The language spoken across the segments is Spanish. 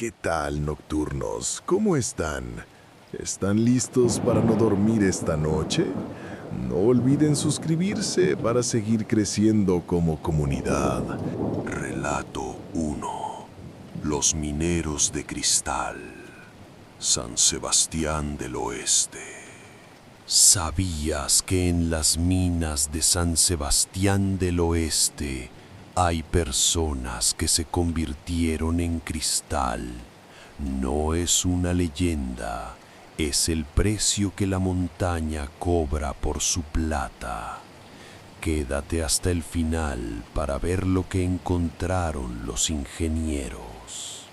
¿Qué tal, nocturnos? ¿Cómo están? ¿Están listos para no dormir esta noche? No olviden suscribirse para seguir creciendo como comunidad. Relato 1. Los mineros de cristal. San Sebastián del Oeste. ¿Sabías que en las minas de San Sebastián del Oeste hay personas que se convirtieron en cristal? No es una leyenda, es el precio que la montaña cobra por su plata. Quédate hasta el final para ver lo que encontraron los ingenieros.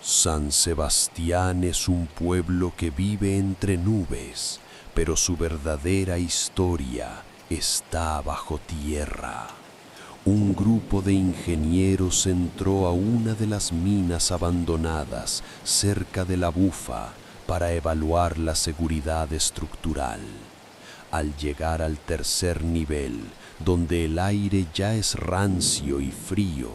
San Sebastián es un pueblo que vive entre nubes, pero su verdadera historia está bajo tierra. Un grupo de ingenieros entró a una de las minas abandonadas cerca de la Bufa para evaluar la seguridad estructural. Al llegar al tercer nivel, donde el aire ya es rancio y frío,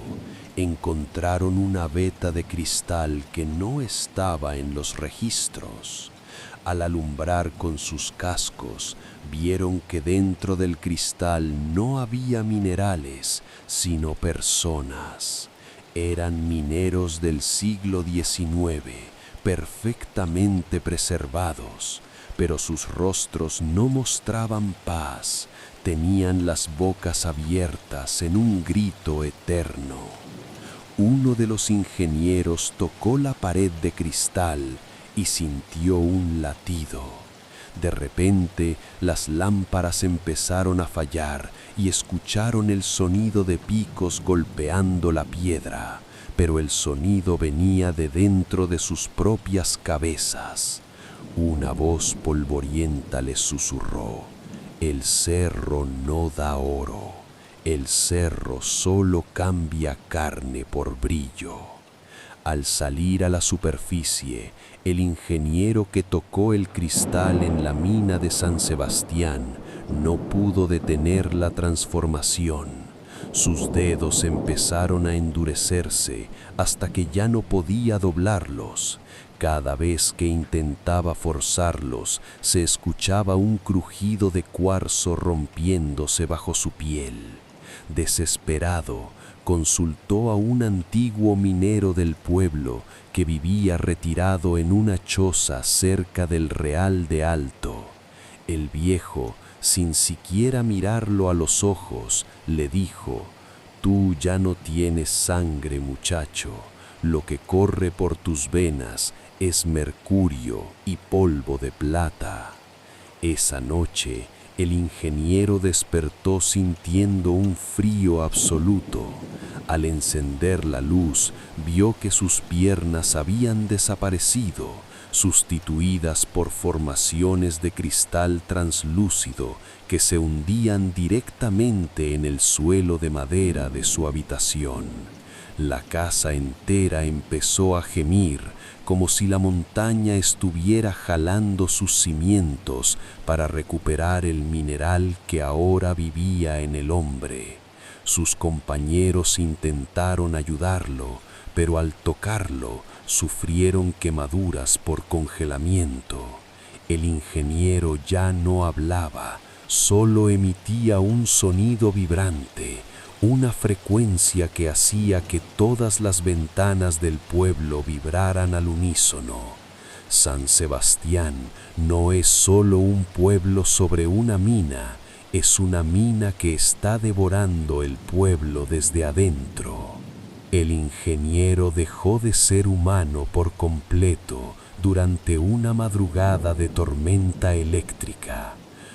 encontraron una veta de cristal que no estaba en los registros. Al alumbrar con sus cascos, vieron que dentro del cristal no había minerales, sino personas. Eran mineros del siglo XIX, perfectamente preservados, pero sus rostros no mostraban paz, tenían las bocas abiertas en un grito eterno. Uno de los ingenieros tocó la pared de cristal y sintió un latido. De repente, las lámparas empezaron a fallar y escucharon el sonido de picos golpeando la piedra, pero el sonido venía de dentro de sus propias cabezas. Una voz polvorienta les susurró: el cerro no da oro, el cerro solo cambia carne por brillo. Al salir a la superficie, el ingeniero que tocó el cristal en la mina de San Sebastián no pudo detener la transformación. Sus dedos empezaron a endurecerse hasta que ya no podía doblarlos. Cada vez que intentaba forzarlos, se escuchaba un crujido de cuarzo rompiéndose bajo su piel. Desesperado, consultó a un antiguo minero del pueblo que vivía retirado en una choza cerca del Real de Alto. El viejo, sin siquiera mirarlo a los ojos, le dijo: «Tú ya no tienes sangre, muchacho. Lo que corre por tus venas es mercurio y polvo de plata». Esa noche, el ingeniero despertó sintiendo un frío absoluto. Al encender la luz, vio que sus piernas habían desaparecido, sustituidas por formaciones de cristal translúcido que se hundían directamente en el suelo de madera de su habitación. La casa entera empezó a gemir, como si la montaña estuviera jalando sus cimientos para recuperar el mineral que ahora vivía en el hombre. Sus compañeros intentaron ayudarlo, pero al tocarlo sufrieron quemaduras por congelamiento. El ingeniero ya no hablaba, solo emitía un sonido vibrante, una frecuencia que hacía que todas las ventanas del pueblo vibraran al unísono. San Sebastián no es solo un pueblo sobre una mina, es una mina que está devorando el pueblo desde adentro. El ingeniero dejó de ser humano por completo durante una madrugada de tormenta eléctrica.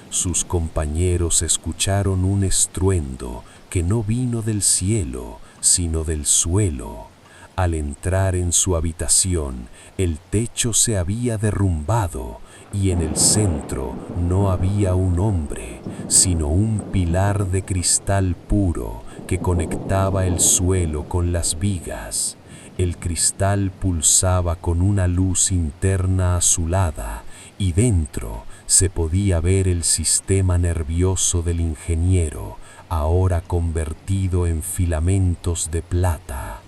Sus compañeros escucharon un estruendo que no vino del cielo, sino del suelo. Al entrar en su habitación, el techo se había derrumbado y en el centro no había un hombre, sino un pilar de cristal puro que conectaba el suelo con las vigas. El cristal pulsaba con una luz interna azulada y dentro se podía ver el sistema nervioso del ingeniero, ahora convertido en filamentos de plata.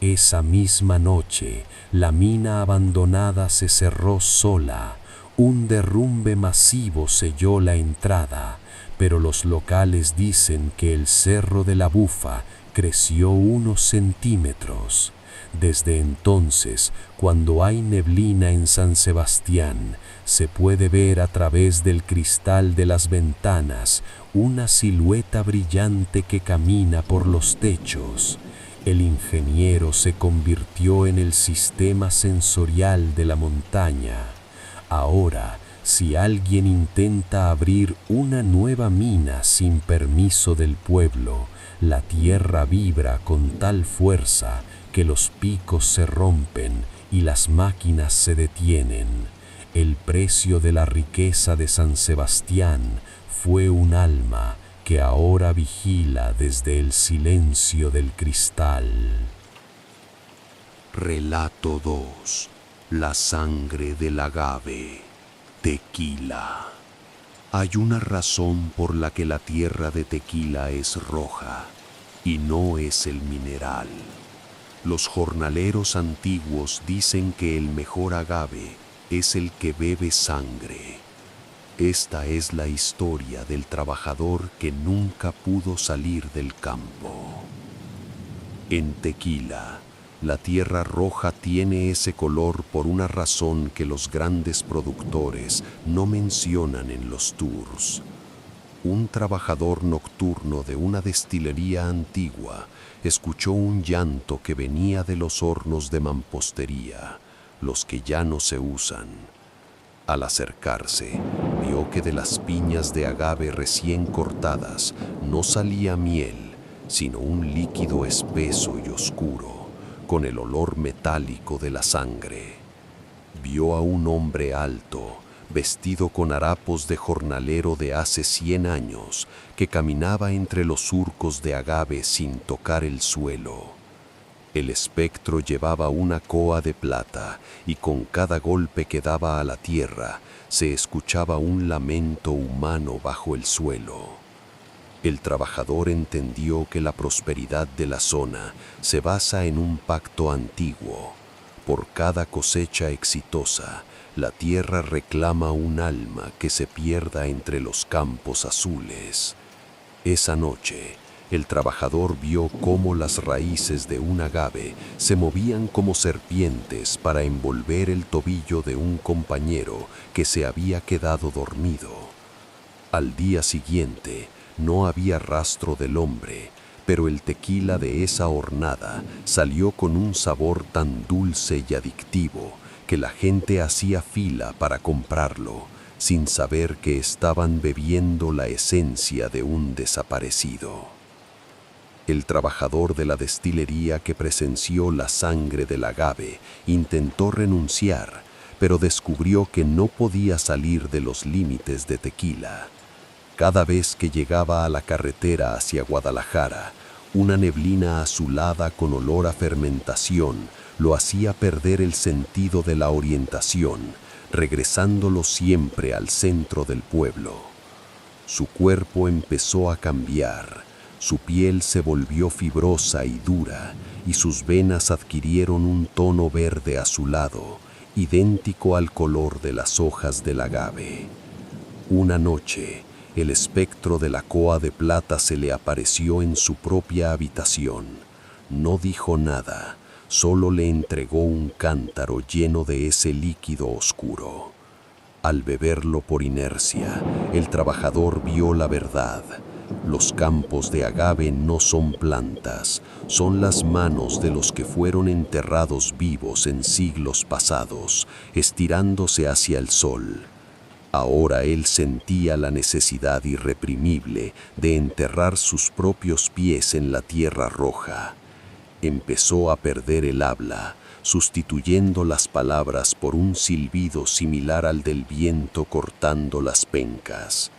Esa misma noche, la mina abandonada se cerró sola. Un derrumbe masivo selló la entrada, pero los locales dicen que el Cerro de la Bufa creció unos centímetros. Desde entonces, cuando hay neblina en San Sebastián, se puede ver a través del cristal de las ventanas una silueta brillante que camina por los techos. El ingeniero se convirtió en el sistema sensorial de la montaña. Ahora, si alguien intenta abrir una nueva mina sin permiso del pueblo, la tierra vibra con tal fuerza que los picos se rompen y las máquinas se detienen. El precio de la riqueza de San Sebastián fue un alma que ahora vigila desde el silencio del cristal. Relato 2. La sangre del agave. Tequila. Hay una razón por la que la tierra de Tequila es roja, y no es el mineral. Los jornaleros antiguos dicen que el mejor agave es el que bebe sangre. Esta es la historia del trabajador que nunca pudo salir del campo. En Tequila, la tierra roja tiene ese color por una razón que los grandes productores no mencionan en los tours. Un trabajador nocturno de una destilería antigua escuchó un llanto que venía de los hornos de mampostería, los que ya no se usan. Al acercarse, vio que de las piñas de agave recién cortadas no salía miel, sino un líquido espeso y oscuro, con el olor metálico de la sangre. Vio a un hombre alto, vestido con harapos de jornalero de hace 100 años, que caminaba entre los surcos de agave sin tocar el suelo. El espectro llevaba una coa de plata y con cada golpe que daba a la tierra se escuchaba un lamento humano bajo el suelo. El trabajador entendió que la prosperidad de la zona se basa en un pacto antiguo. Por cada cosecha exitosa, la tierra reclama un alma que se pierda entre los campos azules. Esa noche, el trabajador vio cómo las raíces de un agave se movían como serpientes para envolver el tobillo de un compañero que se había quedado dormido. Al día siguiente, no había rastro del hombre, pero el tequila de esa hornada salió con un sabor tan dulce y adictivo que la gente hacía fila para comprarlo, sin saber que estaban bebiendo la esencia de un desaparecido. El trabajador de la destilería que presenció la sangre del agave intentó renunciar, pero descubrió que no podía salir de los límites de Tequila. Cada vez que llegaba a la carretera hacia Guadalajara, una neblina azulada con olor a fermentación lo hacía perder el sentido de la orientación, regresándolo siempre al centro del pueblo. Su cuerpo empezó a cambiar. Su piel se volvió fibrosa y dura, y sus venas adquirieron un tono verde azulado, idéntico al color de las hojas del agave. Una noche, el espectro de la coa de plata se le apareció en su propia habitación. No dijo nada, solo le entregó un cántaro lleno de ese líquido oscuro. Al beberlo por inercia, el trabajador vio la verdad. Los campos de agave no son plantas, son las manos de los que fueron enterrados vivos en siglos pasados, estirándose hacia el sol. Ahora él sentía la necesidad irreprimible de enterrar sus propios pies en la tierra roja. Empezó a perder el habla, sustituyendo las palabras por un silbido similar al del viento cortando las pencas.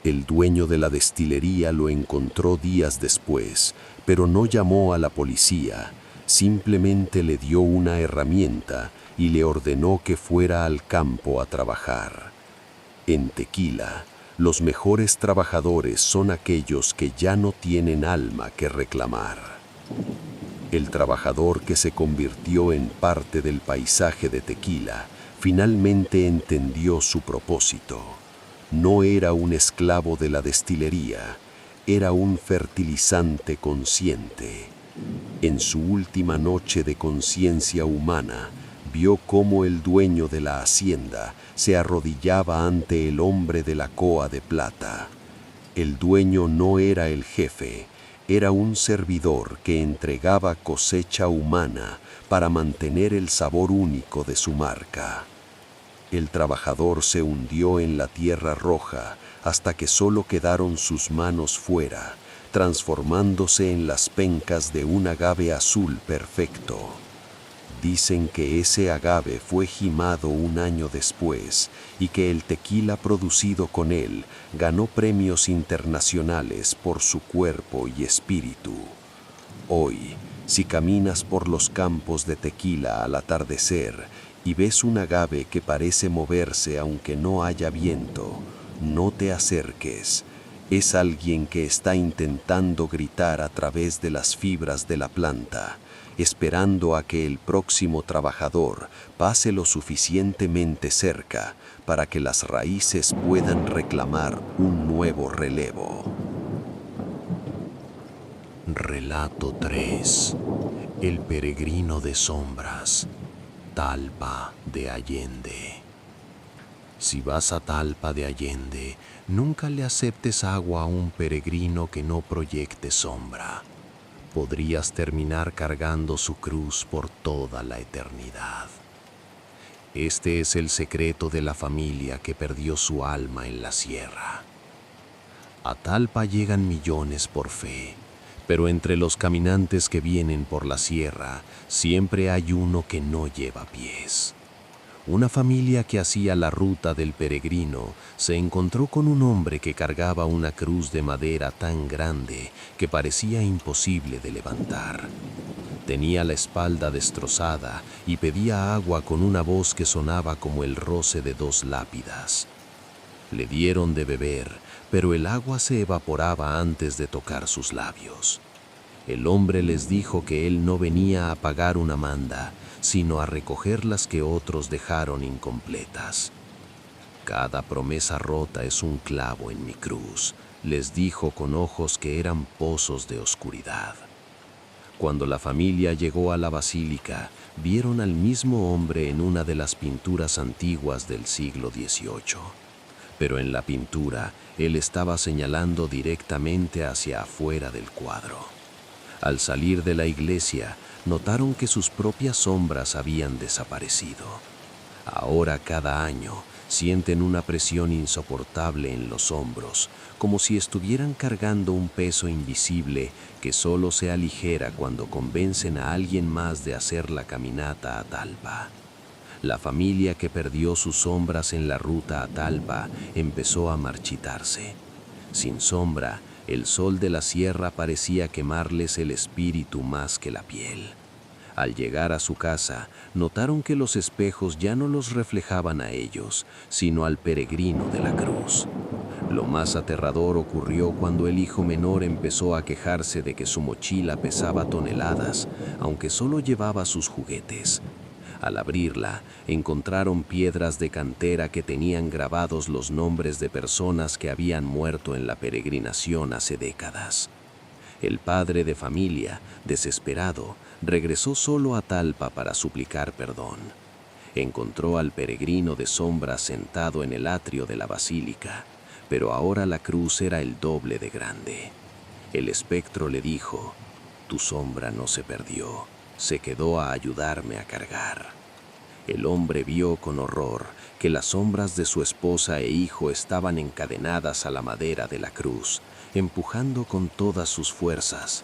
El dueño de la destilería lo encontró días después, pero no llamó a la policía, simplemente le dio una herramienta y le ordenó que fuera al campo a trabajar. En Tequila, los mejores trabajadores son aquellos que ya no tienen alma que reclamar. El trabajador que se convirtió en parte del paisaje de Tequila finalmente entendió su propósito. No era un esclavo de la destilería, era un fertilizante consciente. En su última noche de conciencia humana, vio cómo el dueño de la hacienda se arrodillaba ante el hombre de la coa de plata. El dueño no era el jefe, era un servidor que entregaba cosecha humana para mantener el sabor único de su marca. El trabajador se hundió en la tierra roja hasta que solo quedaron sus manos fuera, transformándose en las pencas de un agave azul perfecto. Dicen que ese agave fue gimado un año después y que el tequila producido con él ganó premios internacionales por su cuerpo y espíritu. Hoy, si caminas por los campos de Tequila al atardecer y ves un agave que parece moverse aunque no haya viento, no te acerques. Es alguien que está intentando gritar a través de las fibras de la planta, esperando a que el próximo trabajador pase lo suficientemente cerca para que las raíces puedan reclamar un nuevo relevo. Relato 3. El peregrino de sombras. Talpa de Allende. Si vas a Talpa de Allende, nunca le aceptes agua a un peregrino que no proyecte sombra. Podrías terminar cargando su cruz por toda la eternidad. Este es el secreto de la familia que perdió su alma en la sierra. A Talpa llegan millones por fe, pero entre los caminantes que vienen por la sierra, siempre hay uno que no lleva pies. Una familia que hacía la ruta del peregrino se encontró con un hombre que cargaba una cruz de madera tan grande que parecía imposible de levantar. Tenía la espalda destrozada y pedía agua con una voz que sonaba como el roce de dos lápidas. Le dieron de beber, pero el agua se evaporaba antes de tocar sus labios. El hombre les dijo que él no venía a pagar una manda, sino a recoger las que otros dejaron incompletas. Cada promesa rota es un clavo en mi cruz, les dijo con ojos que eran pozos de oscuridad. Cuando la familia llegó a la basílica, vieron al mismo hombre en una de las pinturas antiguas del siglo XVIII. Pero en la pintura, él estaba señalando directamente hacia afuera del cuadro. Al salir de la iglesia, notaron que sus propias sombras habían desaparecido. Ahora cada año sienten una presión insoportable en los hombros, como si estuvieran cargando un peso invisible que solo se aligera cuando convencen a alguien más de hacer la caminata a Talpa. La familia que perdió sus sombras en la ruta a Talpa empezó a marchitarse. Sin sombra, el sol de la sierra parecía quemarles el espíritu más que la piel. Al llegar a su casa, notaron que los espejos ya no los reflejaban a ellos, sino al peregrino de la cruz. Lo más aterrador ocurrió cuando el hijo menor empezó a quejarse de que su mochila pesaba toneladas, aunque solo llevaba sus juguetes. Al abrirla, encontraron piedras de cantera que tenían grabados los nombres de personas que habían muerto en la peregrinación hace décadas. El padre de familia, desesperado, regresó solo a Talpa para suplicar perdón. Encontró al peregrino de sombras sentado en el atrio de la basílica, pero ahora la cruz era el doble de grande. El espectro le dijo: «Tu sombra no se perdió, se quedó a ayudarme a cargar». El hombre vio con horror que las sombras de su esposa e hijo estaban encadenadas a la madera de la cruz, empujando con todas sus fuerzas.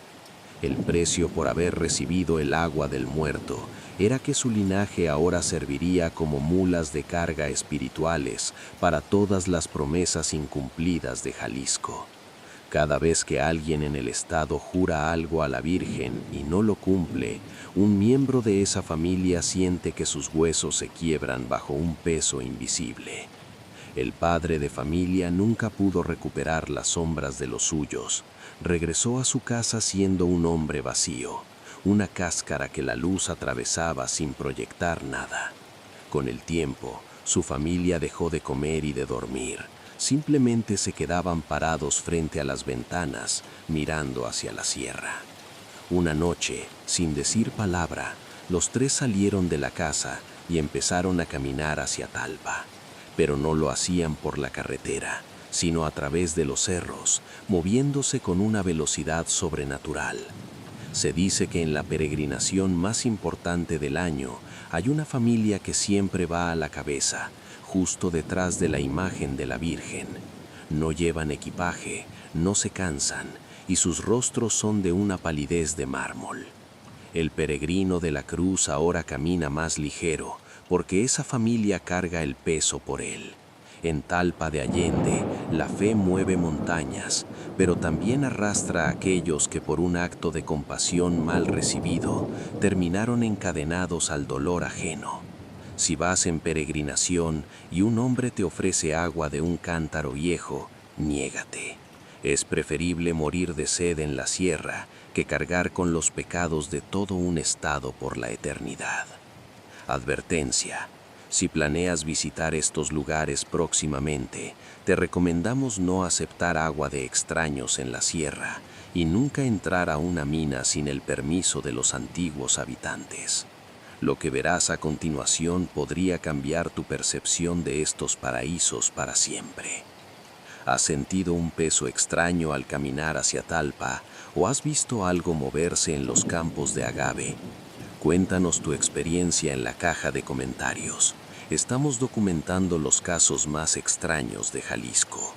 El precio por haber recibido el agua del muerto era que su linaje ahora serviría como mulas de carga espirituales para todas las promesas incumplidas de Jalisco. Cada vez que alguien en el estado jura algo a la Virgen y no lo cumple, un miembro de esa familia siente que sus huesos se quiebran bajo un peso invisible. El padre de familia nunca pudo recuperar las sombras de los suyos. Regresó a su casa siendo un hombre vacío, una cáscara que la luz atravesaba sin proyectar nada. Con el tiempo, su familia dejó de comer y de dormir. Simplemente se quedaban parados frente a las ventanas, mirando hacia la sierra. Una noche, sin decir palabra, los tres salieron de la casa y empezaron a caminar hacia Talpa. Pero no lo hacían por la carretera, sino a través de los cerros, moviéndose con una velocidad sobrenatural. Se dice que en la peregrinación más importante del año hay una familia que siempre va a la cabeza, justo detrás de la imagen de la Virgen. No llevan equipaje, no se cansan, y sus rostros son de una palidez de mármol. El peregrino de la cruz ahora camina más ligero, porque esa familia carga el peso por él. En Talpa de Allende, la fe mueve montañas, pero también arrastra a aquellos que por un acto de compasión mal recibido, terminaron encadenados al dolor ajeno. Si vas en peregrinación y un hombre te ofrece agua de un cántaro viejo, niégate. Es preferible morir de sed en la sierra que cargar con los pecados de todo un estado por la eternidad. Advertencia: si planeas visitar estos lugares próximamente, te recomendamos no aceptar agua de extraños en la sierra y nunca entrar a una mina sin el permiso de los antiguos habitantes. Lo que verás a continuación podría cambiar tu percepción de estos paraísos para siempre. ¿Has sentido un peso extraño al caminar hacia Talpa o has visto algo moverse en los campos de agave? Cuéntanos tu experiencia en la caja de comentarios. Estamos documentando los casos más extraños de Jalisco.